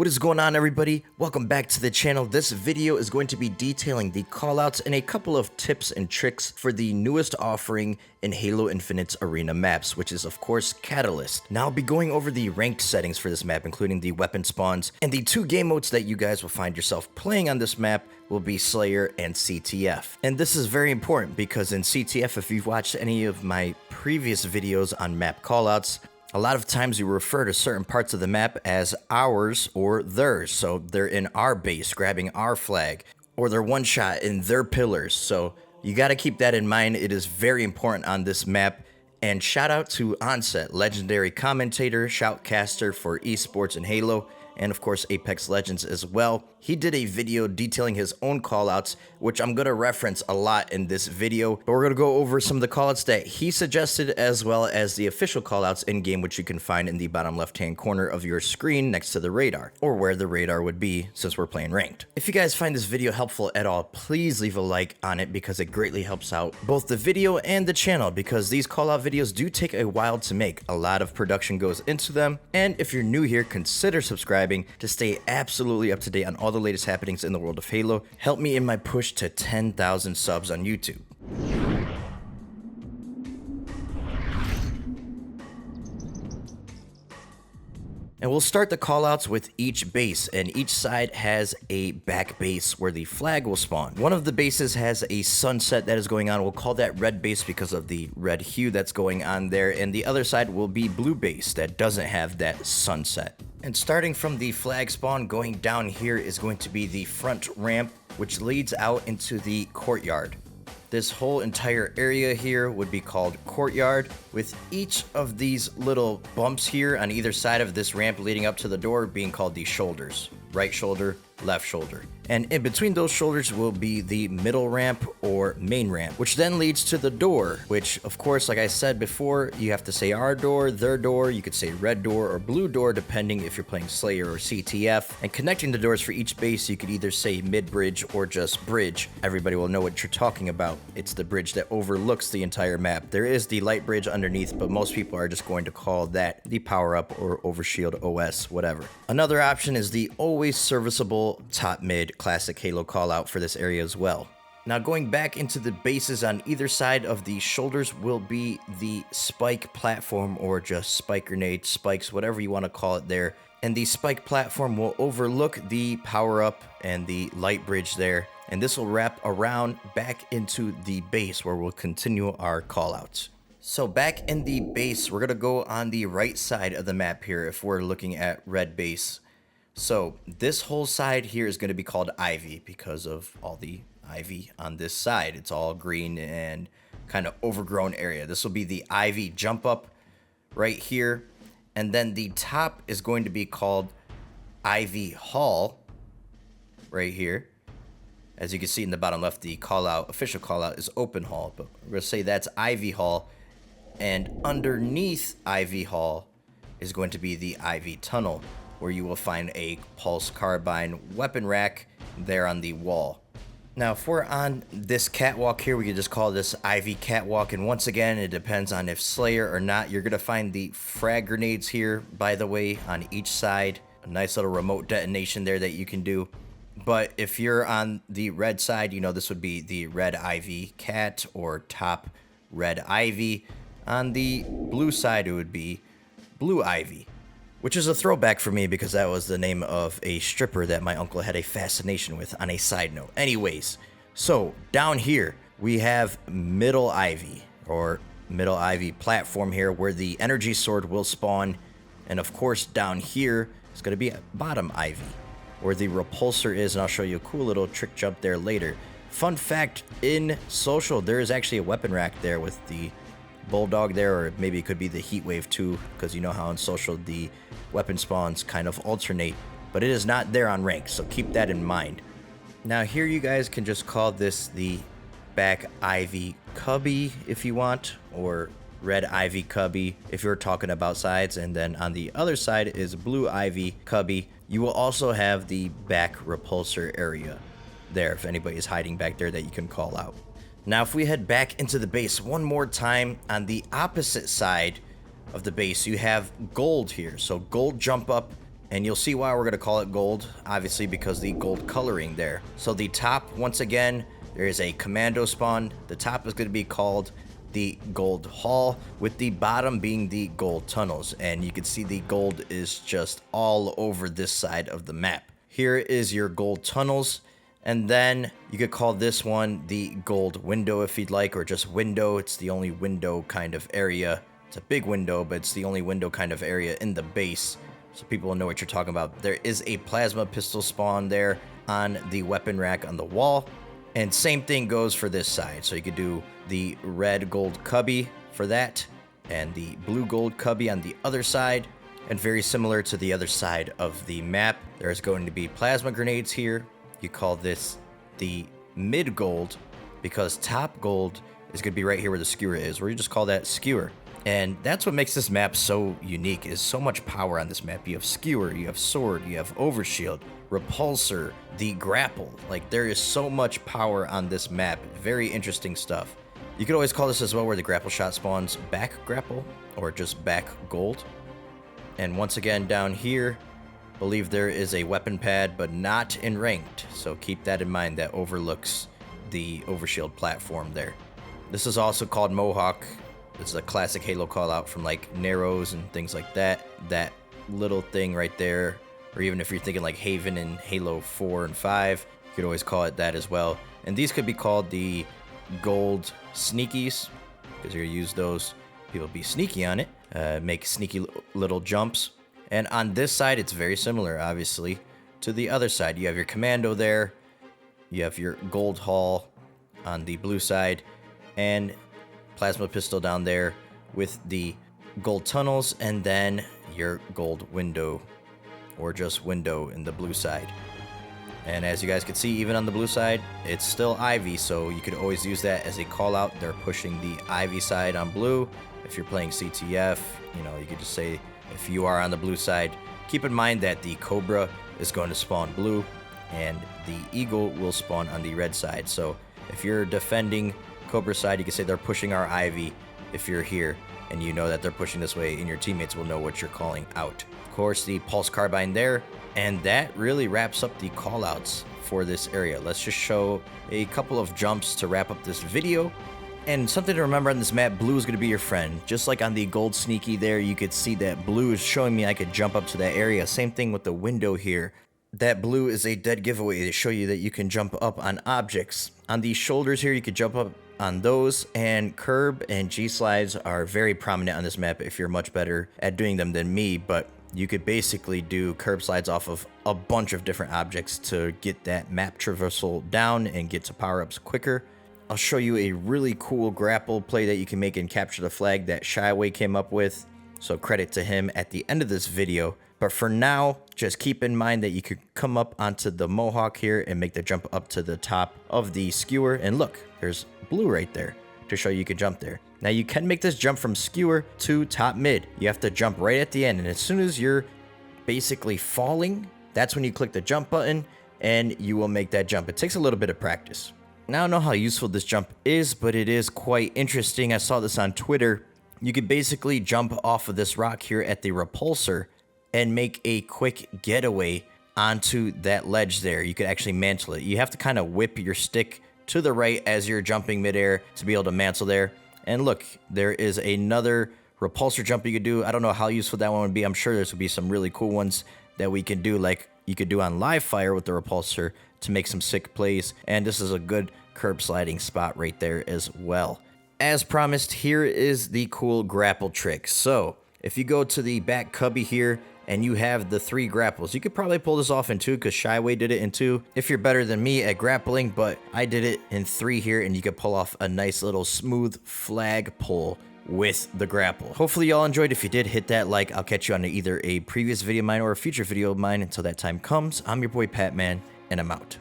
What is going on, everybody? Welcome back to the channel. This video is going to be detailing the callouts and a couple of tips and tricks for the newest offering in Halo Infinite's arena maps, which is of course Catalyst. Now I'll be going over the ranked settings for this map, including the weapon spawns, and the two game modes that you guys will find yourself playing on this map will be Slayer and CTF. And this is very important because in CTF, if you've watched any of my previous videos on map callouts, a lot of times you refer to certain parts of the map as ours or theirs. So they're in our base, grabbing our flag, or they're one shot in their pillars. So you got to keep that in mind. It is very important on this map. And shout out to Onset, legendary commentator, shoutcaster for esports and Halo, and of course Apex Legends as well. He did a video detailing his own callouts, which I'm going to reference a lot in this video, but we're going to go over some of the callouts that he suggested as well as the official callouts in game, which you can find in the bottom left hand corner of your screen next to the radar, or where the radar would be since we're playing ranked. If you guys find this video helpful at all, please leave a like on it because it greatly helps out both the video and the channel, because these callout videos do take a while to make. A lot of production goes into them, and if you're new here, consider subscribing to stay absolutely up to date on all the latest happenings in the world of Halo. Help me in my push to 10,000 subs on YouTube. And we'll start the callouts with each base, and each side has a back base where the flag will spawn. One of the bases has a sunset that is going on. We'll call that red base because of the red hue that's going on there, and the other side will be blue base that doesn't have that sunset. And starting from the flag spawn, going down here is going to be the front ramp, which leads out into the courtyard. This whole entire area here would be called courtyard, with each of these little bumps here on either side of this ramp leading up to the door being called the shoulders. Right shoulder, left shoulder. And in between those shoulders will be the middle ramp or main ramp, which then leads to the door, which of course, like I said before, you have to say our door, their door, you could say red door or blue door, depending if you're playing Slayer or CTF. And connecting the doors for each base, you could either say mid-bridge or just bridge. Everybody will know what you're talking about. It's the bridge that overlooks the entire map. There is the light bridge underneath, but most people are just going to call that the power-up or overshield OS, whatever. Another option is the always serviceable top mid classic Halo callout for this area as well. Now going back into the bases on either side of the shoulders will be the spike platform, or just spike grenade, spikes, whatever you want to call it there. And the spike platform will overlook the power up and the light bridge there. And this will wrap around back into the base where we'll continue our callouts. So back in the base, we're going to go on the right side of the map here if we're looking at red base. So this whole side here is going to be called Ivy because of all the ivy on this side. It's all green and kind of overgrown area. This will be the Ivy jump up right here. And then the top is going to be called Ivy Hall right here. As you can see in the bottom left, the callout, official callout is Open Hall, but we're going to say that's Ivy Hall. And underneath Ivy Hall is going to be the Ivy Tunnel, where you will find a pulse carbine weapon rack there on the wall. Now, if we're on this catwalk here, we could just call this Ivy Catwalk. And once again, it depends on if Slayer or not. You're going to find the frag grenades here, by the way, on each side. A nice little remote detonation there that you can do. But if you're on the red side, you know this would be the red Ivy Cat or top red Ivy. On the blue side, it would be blue Ivy, which is a throwback for me because that was the name of a stripper that my uncle had a fascination with, on a side note. Anyways, so down here we have middle Ivy, or middle Ivy platform here, where the energy sword will spawn. And of course down here is going to be bottom Ivy, where the repulsor is, and I'll show you a cool little trick jump there later. Fun fact, in social there is actually a weapon rack there with the Bulldog there, or maybe it could be the Heat Wave too, because you know how in social the weapon spawns kind of alternate, but it is not there on rank, so keep that in mind. Now here you guys can just call this the back Ivy cubby if you want, or red Ivy cubby if you're talking about sides. And then on the other side is blue Ivy cubby. You will also have the back repulsor area there if anybody is hiding back there that you can call out. Now if we head back into the base one more time, on the opposite side of the base you have gold here. So gold jump up And you'll see why we're going to call it gold, obviously because the gold coloring there. So the top, once again, there is a commando spawn. The top is going to be called the gold hall, with the bottom being the gold tunnels. And you can see the gold is just all over this side of the map. Here is your gold tunnels. And then you could call this one the gold window if you'd like, or just window. It's the only window kind of area. It's a big window, but it's the only window kind of area in the base, so people will know what you're talking about. There is a plasma pistol spawn there on the weapon rack on the wall. And same thing goes for this side. So you could do the red gold cubby for that, and the blue gold cubby on the other side. And very similar to the other side of the map, there's going to be plasma grenades here. You call this the mid gold because top gold is going to be right here where the skewer is, or you just call that skewer. And that's what makes this map so unique, is so much power on this map. You have skewer, you have sword, you have overshield, repulsor, the grapple. Like, there is so much power on this map. Very interesting stuff. You could always call this as well where the grapple shot spawns back grapple, or just back gold. And once again down here, believe there is a weapon pad, but not in ranked. So keep that in mind, that overlooks the overshield platform there. This is also called Mohawk. This is a classic Halo call out from like Narrows and things like that. That little thing right there, or even if you're thinking like Haven in Halo 4 and 5, you could always call it that as well. And these could be called the gold sneakies, because you're gonna use those. People be sneaky on it, make sneaky little jumps. And on this side, it's very similar, obviously, to the other side. You have your commando there, you have your gold hall on the blue side, and plasma pistol down there with the gold tunnels, and then your gold window, or just window in the blue side. And as you guys can see, even on the blue side, it's still Ivy, so you could always use that as a call out. They're pushing the Ivy side on blue. If you're playing CTF, you know, you could just say, if you are on the blue side, keep in mind that the Cobra is going to spawn blue, and the Eagle will spawn on the red side. So if you're defending Cobra side, you can say they're pushing our Ivy if you're here, and you know that they're pushing this way, and your teammates will know what you're calling out. Of course, the pulse carbine there, and that really wraps up the callouts for this area. Let's just show a couple of jumps to wrap up this video. And something to remember on this map, blue is going to be your friend. Just like on the gold sneaky there, you could see that blue is showing me I could jump up to that area. Same thing with the window here. That blue is a dead giveaway to show you that you can jump up on objects. On these shoulders here, you could jump up on those, and curb and G slides are very prominent on this map if you're much better at doing them than me, but you could basically do curb slides off of a bunch of different objects to get that map traversal down and get to power-ups quicker. I'll show you a really cool grapple play that you can make in Capture the Flag that Shyway came up with, so credit to him at the end of this video. But for now, just keep in mind that you could come up onto the Mohawk here and make the jump up to the top of the skewer. And look, there's blue right there to show you could jump there. Now you can make this jump from skewer to top mid. You have to jump right at the end, and as soon as you're basically falling, that's when you click the jump button and you will make that jump. It takes a little bit of practice. Now I don't know how useful this jump is, but it is quite interesting. I saw this on Twitter. You could basically jump off of this rock here at the repulsor and make a quick getaway onto that ledge there. You could actually mantle it. You have to kind of whip your stick to the right as you're jumping midair to be able to mantle there. And look, there is another repulsor jump you could do. I don't know how useful that one would be. I'm sure there's would be some really cool ones that we can do, like you could do on live fire with the repulsor to make some sick plays. And this is a good curb sliding spot right there as well. As promised, here is the cool grapple trick. So if you go to the back cubby here and you have the 3 grapples, you could probably pull this off in 2 because Shyway did it in 2 if you're better than me at grappling, but I did it in 3 here, and you could pull off a nice little smooth flag pull with the grapple. Hopefully y'all enjoyed. If you did, hit that like. I'll catch you on either a previous video of mine or a future video of mine. Until that time comes, I'm your boy Patman, and I'm out.